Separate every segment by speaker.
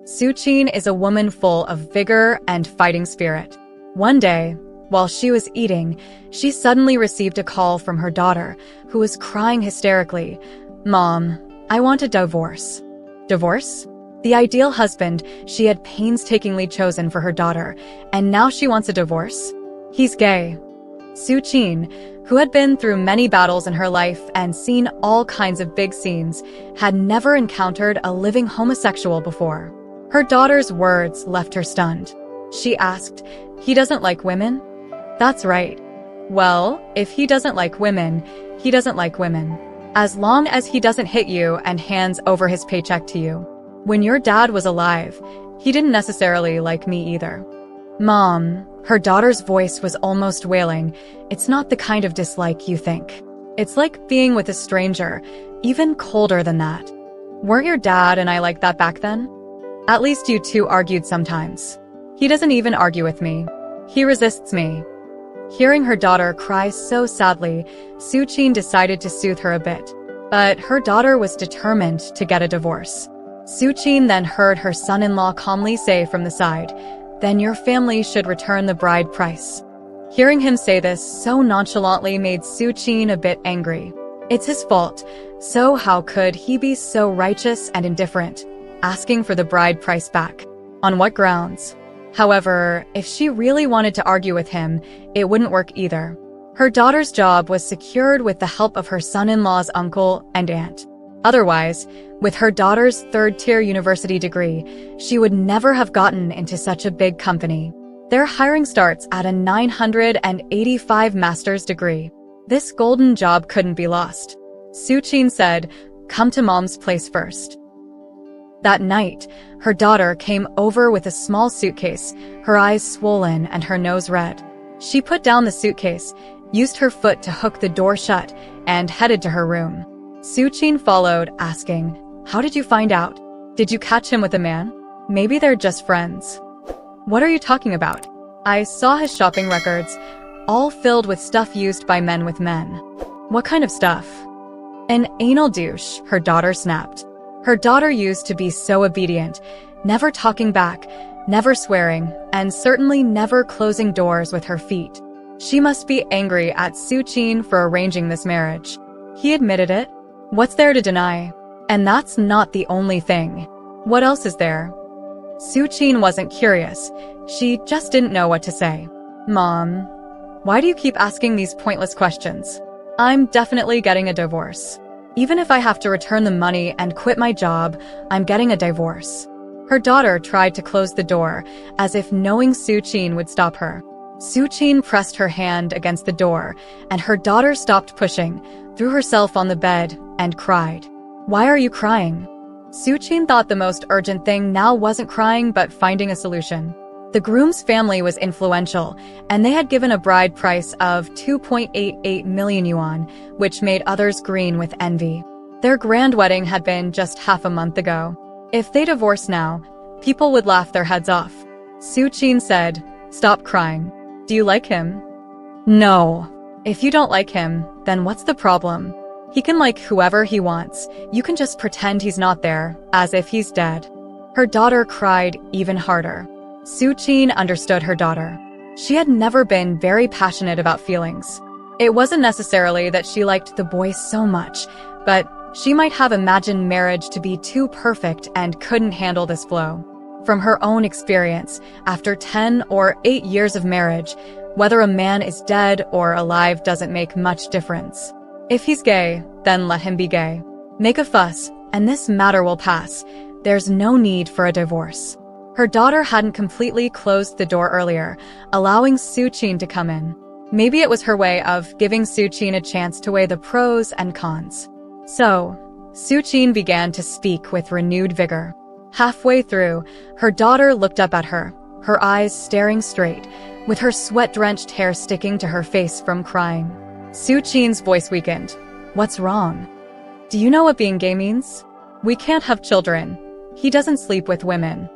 Speaker 1: Su Qin is a woman full of vigor and fighting spirit. One day, while she was eating, she suddenly received a call from her daughter, who was crying hysterically. "Mom, I want a divorce." Divorce? The ideal husband she had painstakingly chosen for her daughter, and now she wants a divorce? He's gay. Su Qin, who had been through many battles in her life and seen all kinds of big scenes, had never encountered a living homosexual before. Her daughter's words left her stunned. She asked, "He doesn't like women?" "That's right." "Well, if he doesn't like women, he doesn't like women. As long as he doesn't hit you and hands over his paycheck to you. When your dad was alive, he didn't necessarily like me either." "Mom," her daughter's voice was almost wailing, "it's not the kind of dislike you think. It's like being with a stranger, even colder than that. Weren't your dad and I like that back then? At least you two argued sometimes. He doesn't even argue with me. He resists me." Hearing her daughter cry so sadly, Su Qin decided to soothe her a bit. But her daughter was determined to get a divorce. Su Qin then heard her son-in-law calmly say from the side, "Then your family should return the bride price." Hearing him say this so nonchalantly made Su Qin a bit angry. It's his fault, so how could he be so righteous and indifferent, asking for the bride price back? On what grounds? However, if she really wanted to argue with him, it wouldn't work either. Her daughter's job was secured with the help of her son-in-law's uncle and aunt. Otherwise, with her daughter's third-tier university degree, she would never have gotten into such a big company. Their hiring starts at a 985 master's degree. This golden job couldn't be lost. Su Qin said, "Come to Mom's place first." That night, her daughter came over with a small suitcase, her eyes swollen and her nose red. She put down the suitcase, used her foot to hook the door shut, and headed to her room. Su Qin followed, asking, "How did you find out? Did you catch him with a man? Maybe they're just friends." "What are you talking about?" "I saw his shopping records, all filled with stuff used by men with men." "What kind of stuff?" "An anal douche," her daughter snapped. Her daughter used to be so obedient, never talking back, never swearing, and certainly never closing doors with her feet. She must be angry at Su Qin for arranging this marriage. He admitted it. What's there to deny? And that's not the only thing. What else is there? Su Qin wasn't curious. She just didn't know what to say. "Mom, why do you keep asking these pointless questions? I'm definitely getting a divorce. Even if I have to return the money and quit my job, I'm getting a divorce." Her daughter tried to close the door, as if knowing Su Qin would stop her. Su Qin pressed her hand against the door, and her daughter stopped pushing, threw herself on the bed, and cried. "Why are you crying?" Su Qin thought the most urgent thing now wasn't crying but finding a solution. The groom's family was influential, and they had given a bride price of 2.88 million yuan, which made others green with envy. Their grand wedding had been just half a month ago. If they divorced now, people would laugh their heads off. Su Qin said, "Stop crying. Do you like him?" "No." "If you don't like him, then what's the problem? He can like whoever he wants. You can just pretend he's not there, as if he's dead." Her daughter cried even harder. Su Qin understood her daughter. She had never been very passionate about feelings. It wasn't necessarily that she liked the boy so much, but she might have imagined marriage to be too perfect and couldn't handle this blow. From her own experience, after 10 or 8 years of marriage, whether a man is dead or alive doesn't make much difference. If he's gay, then let him be gay. Make a fuss, and this matter will pass. There's no need for a divorce. Her daughter hadn't completely closed the door earlier, allowing Su Qin to come in. Maybe it was her way of giving Su Qin a chance to weigh the pros and cons. So, Su Qin began to speak with renewed vigor. Halfway through, her daughter looked up at her, her eyes staring straight, with her sweat-drenched hair sticking to her face from crying. Su Qin's voice weakened. "What's wrong? Do you know what being gay means? We can't have children. He doesn't sleep with women.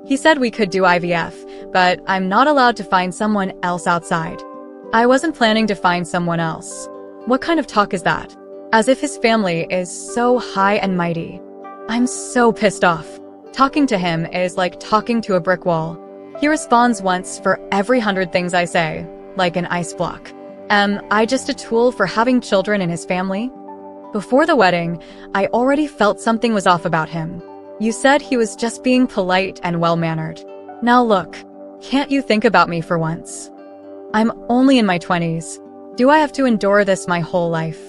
Speaker 1: He said we could do IVF, but I'm not allowed to find someone else outside. I wasn't planning to find someone else. What kind of talk is that? As if his family is so high and mighty. I'm so pissed off. Talking to him is like talking to a brick wall. He responds once for every 100 things I say, like an ice block. Am I just a tool for having children in his family? Before the wedding, I already felt something was off about him. You said he was just being polite and well-mannered. Now look, can't you think about me for once? I'm only in my 20s. Do I have to endure this my whole life?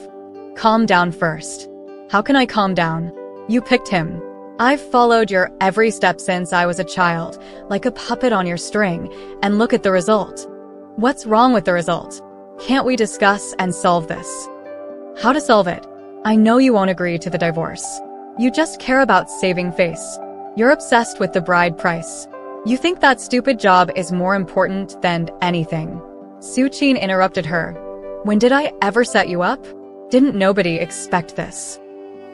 Speaker 1: Calm down first. How can I calm down? You picked him. I've followed your every step since I was a child, like a puppet on your string, and look at the result. What's wrong with the result? Can't we discuss and solve this? How to solve it? I know you won't agree to the divorce. You just care about saving face. You're obsessed with the bride price. You think that stupid job is more important than anything. Suchin interrupted her. When did I ever set you up? Didn't nobody expect this?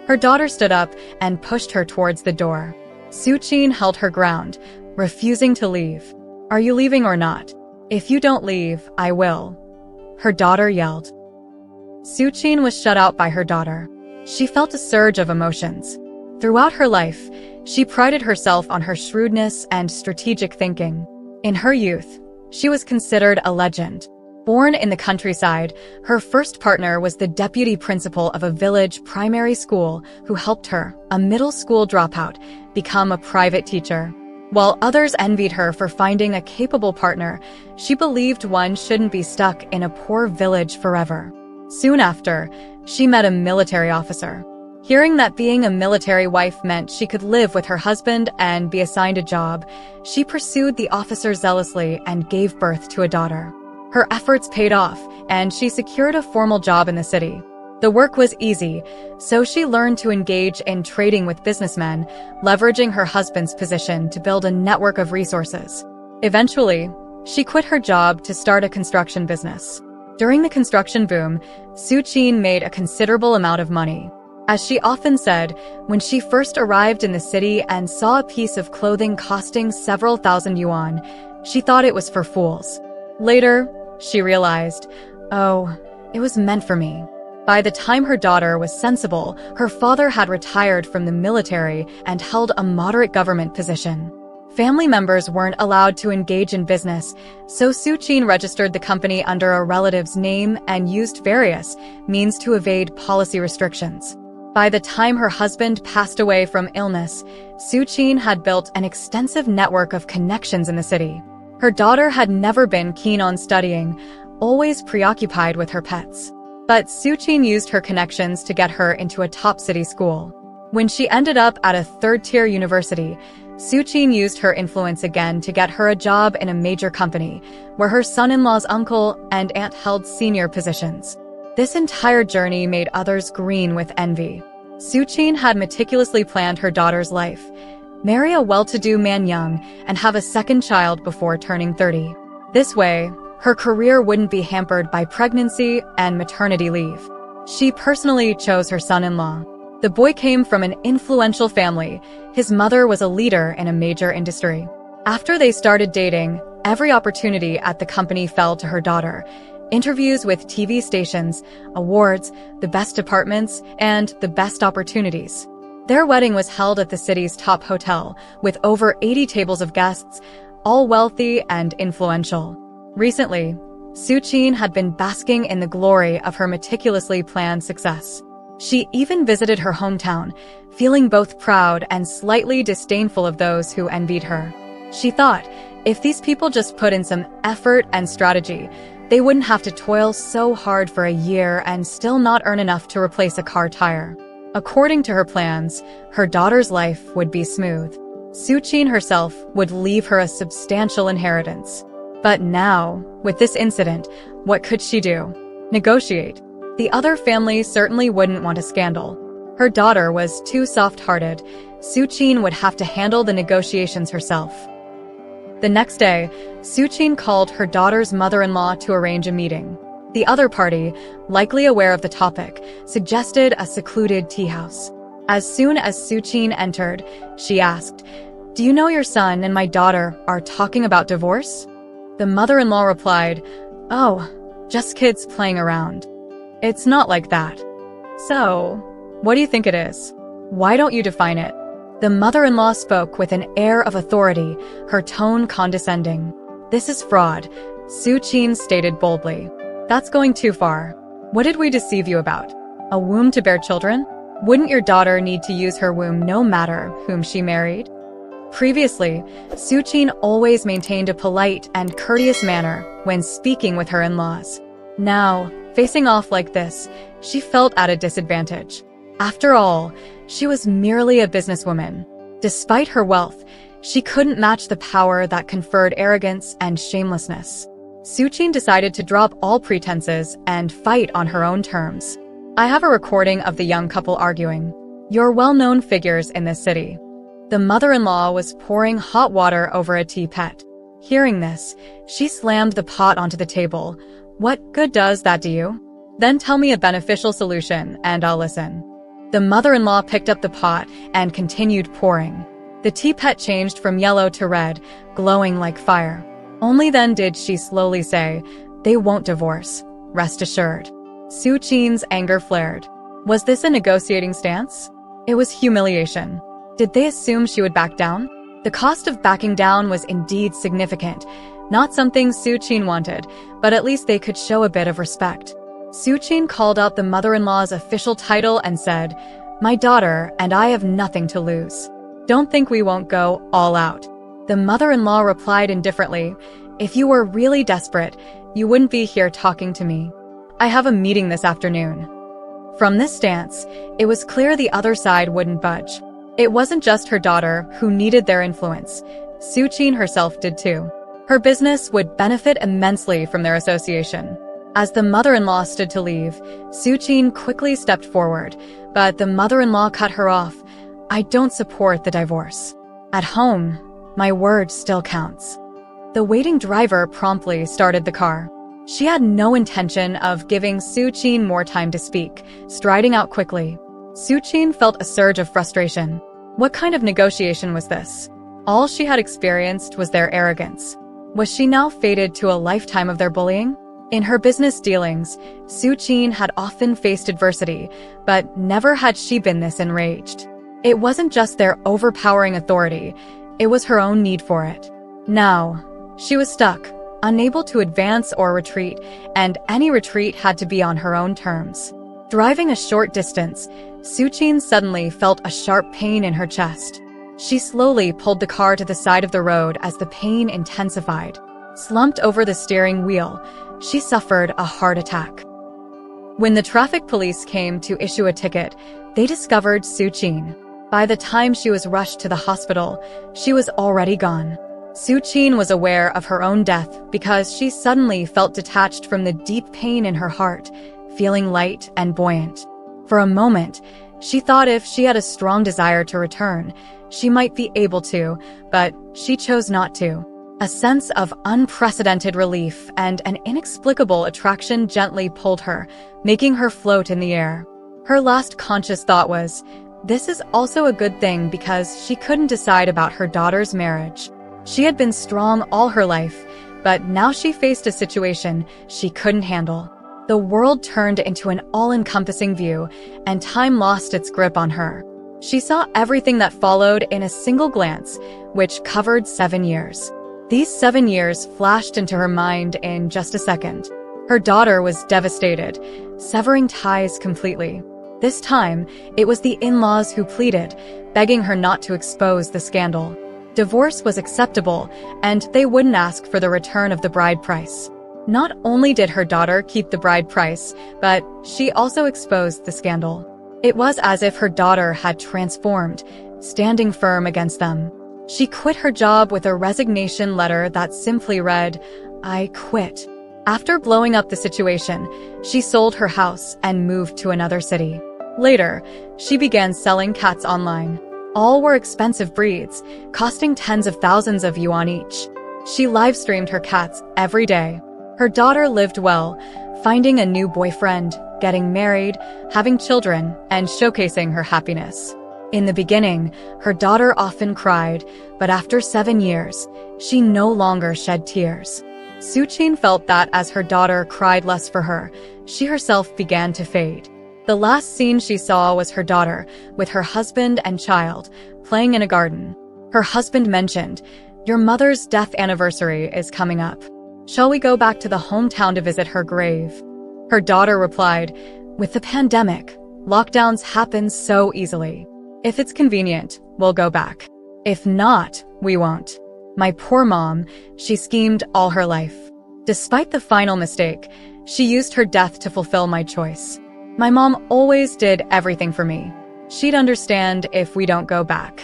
Speaker 1: Her daughter stood up and pushed her towards the door. Suchin held her ground, refusing to leave. Are you leaving or not? If you don't leave, I will. Her daughter yelled. Suchin was shut out by her daughter. She felt a surge of emotions. Throughout her life, she prided herself on her shrewdness and strategic thinking. In her youth, she was considered a legend. Born in the countryside, her first partner was the deputy principal of a village primary school who helped her, a middle school dropout, become a private teacher. While others envied her for finding a capable partner, she believed one shouldn't be stuck in a poor village forever. Soon after, she met a military officer. Hearing that being a military wife meant she could live with her husband and be assigned a job, she pursued the officer zealously and gave birth to a daughter. Her efforts paid off, and she secured a formal job in the city. The work was easy, so she learned to engage in trading with businessmen, leveraging her husband's position to build a network of resources. Eventually, she quit her job to start a construction business. During the construction boom, Suchin made a considerable amount of money. As she often said, when she first arrived in the city and saw a piece of clothing costing several thousand yuan, she thought it was for fools. Later, she realized, oh, it was meant for me. By the time her daughter was sensible, her father had retired from the military and held a moderate government position. Family members weren't allowed to engage in business, so Suchin registered the company under a relative's name and used various means to evade policy restrictions. By the time her husband passed away from illness, Suchin had built an extensive network of connections in the city. Her daughter had never been keen on studying, always preoccupied with her pets. But Suchin used her connections to get her into a top city school. When she ended up at a third-tier university, Suchin used her influence again to get her a job in a major company, where her son-in-law's uncle and aunt held senior positions. This entire journey made others green with envy. Suchin had meticulously planned her daughter's life: marry a well-to-do man young and have a second child before turning 30. This way, her career wouldn't be hampered by pregnancy and maternity leave. She personally chose her son-in-law. The boy came from an influential family. His mother was a leader in a major industry. After they started dating, every opportunity at the company fell to her daughter. Interviews with TV stations, awards, the best apartments, and the best opportunities. Their wedding was held at the city's top hotel, with over 80 tables of guests, all wealthy and influential. Recently, Suchin had been basking in the glory of her meticulously planned success. She even visited her hometown, feeling both proud and slightly disdainful of those who envied her. She thought, if these people just put in some effort and strategy, they wouldn't have to toil so hard for a year and still not earn enough to replace a car tire. According to her plans, her daughter's life would be smooth. Suchin herself would leave her a substantial inheritance. But now, with this incident, what could she do? Negotiate. The other family certainly wouldn't want a scandal. Her daughter was too soft-hearted. Suchin would have to handle the negotiations herself. The next day, Suchin called her daughter's mother-in-law to arrange a meeting. The other party, likely aware of the topic, suggested a secluded tea house. As soon as Suchin entered, she asked, "Do you know your son and my daughter are talking about divorce?" The mother-in-law replied, "Oh, just kids playing around. It's not like that." "So, what do you think it is? Why don't you define it?" The mother-in-law spoke with an air of authority, her tone condescending. "This is fraud," Su Qin stated boldly. "That's going too far. What did we deceive you about? A womb to bear children? Wouldn't your daughter need to use her womb no matter whom she married?" Previously, Su Qin always maintained a polite and courteous manner when speaking with her in-laws. Now, facing off like this, she felt at a disadvantage. After all, she was merely a businesswoman. Despite her wealth, she couldn't match the power that conferred arrogance and shamelessness. Su Qin decided to drop all pretenses and fight on her own terms. "I have a recording of the young couple arguing. You're well-known figures in this city." The mother-in-law was pouring hot water over a teapot. Hearing this, she slammed the pot onto the table. "What good does that do you? Then tell me a beneficial solution, and I'll listen." The mother-in-law picked up the pot and continued pouring. The teapot changed from yellow to red, glowing like fire. Only then did she slowly say, "They won't divorce, rest assured." Su Qin's anger flared. Was this a negotiating stance? It was humiliation. Did they assume she would back down? The cost of backing down was indeed significant, not something Su Qin wanted, but at least they could show a bit of respect. Su Qin called out the mother-in-law's official title and said, "My daughter and I have nothing to lose. Don't think we won't go all out." The mother-in-law replied indifferently, "If you were really desperate, you wouldn't be here talking to me. I have a meeting this afternoon." From this stance, it was clear the other side wouldn't budge. It wasn't just her daughter who needed their influence. Su Qin herself did too. Her business would benefit immensely from their association. As the mother-in-law stood to leave, Su Qin quickly stepped forward, but the mother-in-law cut her off. "I don't support the divorce. At home, my word still counts." The waiting driver promptly started the car. She had no intention of giving Su Qin more time to speak, striding out quickly. Su Qin felt a surge of frustration. What kind of negotiation was this? All she had experienced was their arrogance. Was she now fated to a lifetime of their bullying? In her business dealings, Su Qin had often faced adversity, but never had she been this enraged. It wasn't just their overpowering authority, it was her own need for it. Now, she was stuck, unable to advance or retreat, and any retreat had to be on her own terms. Driving a short distance, Su Qin suddenly felt a sharp pain in her chest. She slowly pulled the car to the side of the road as the pain intensified. Slumped over the steering wheel, she suffered a heart attack. When the traffic police came to issue a ticket, they discovered Su Qin. By the time she was rushed to the hospital, she was already gone. Su Qin was aware of her own death because she suddenly felt detached from the deep pain in her heart, feeling light and buoyant. For a moment, she thought if she had a strong desire to return, she might be able to, but she chose not to. A sense of unprecedented relief and an inexplicable attraction gently pulled her, making her float in the air. Her last conscious thought was, this is also a good thing because she couldn't decide about her daughter's marriage. She had been strong all her life, but now she faced a situation she couldn't handle. The world turned into an all-encompassing view, and time lost its grip on her. She saw everything that followed in a single glance, which covered 7 years. These 7 years flashed into her mind in just a second. Her daughter was devastated, severing ties completely. This time, it was the in-laws who pleaded, begging her not to expose the scandal. Divorce was acceptable, and they wouldn't ask for the return of the bride price. Not only did her daughter keep the bride price, but she also exposed the scandal. It was as if her daughter had transformed, standing firm against them. She quit her job with a resignation letter that simply read, "I quit." After blowing up the situation, she sold her house and moved to another city. Later, she began selling cats online. All were expensive breeds, costing tens of thousands of yuan each. She live-streamed her cats every day. Her daughter lived well, finding a new boyfriend, getting married, having children, and showcasing her happiness. In the beginning, her daughter often cried, but after 7 years, she no longer shed tears. Su Qin felt that as her daughter cried less for her, she herself began to fade. The last scene she saw was her daughter, with her husband and child, playing in a garden. Her husband mentioned, "Your mother's death anniversary is coming up. Shall we go back to the hometown to visit her grave?" Her daughter replied, "With the pandemic, lockdowns happen so easily. If it's convenient, we'll go back. If not, we won't." My poor mom, she schemed all her life. Despite the final mistake, she used her death to fulfill my choice. My mom always did everything for me. She'd understand if we don't go back.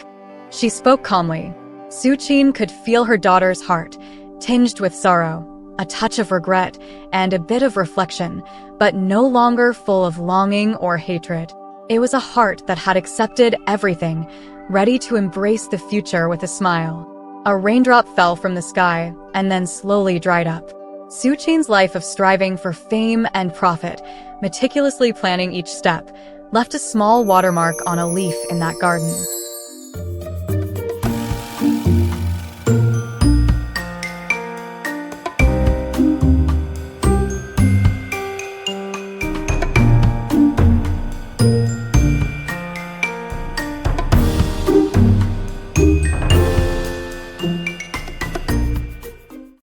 Speaker 1: She spoke calmly. Suqin could feel her daughter's heart, tinged with sorrow, a touch of regret, and a bit of reflection, but no longer full of longing or hatred. It was a heart that had accepted everything, ready to embrace the future with a smile. A raindrop fell from the sky and then slowly dried up. Suqin's life of striving for fame and profit, meticulously planning each step, left a small watermark on a leaf in that garden.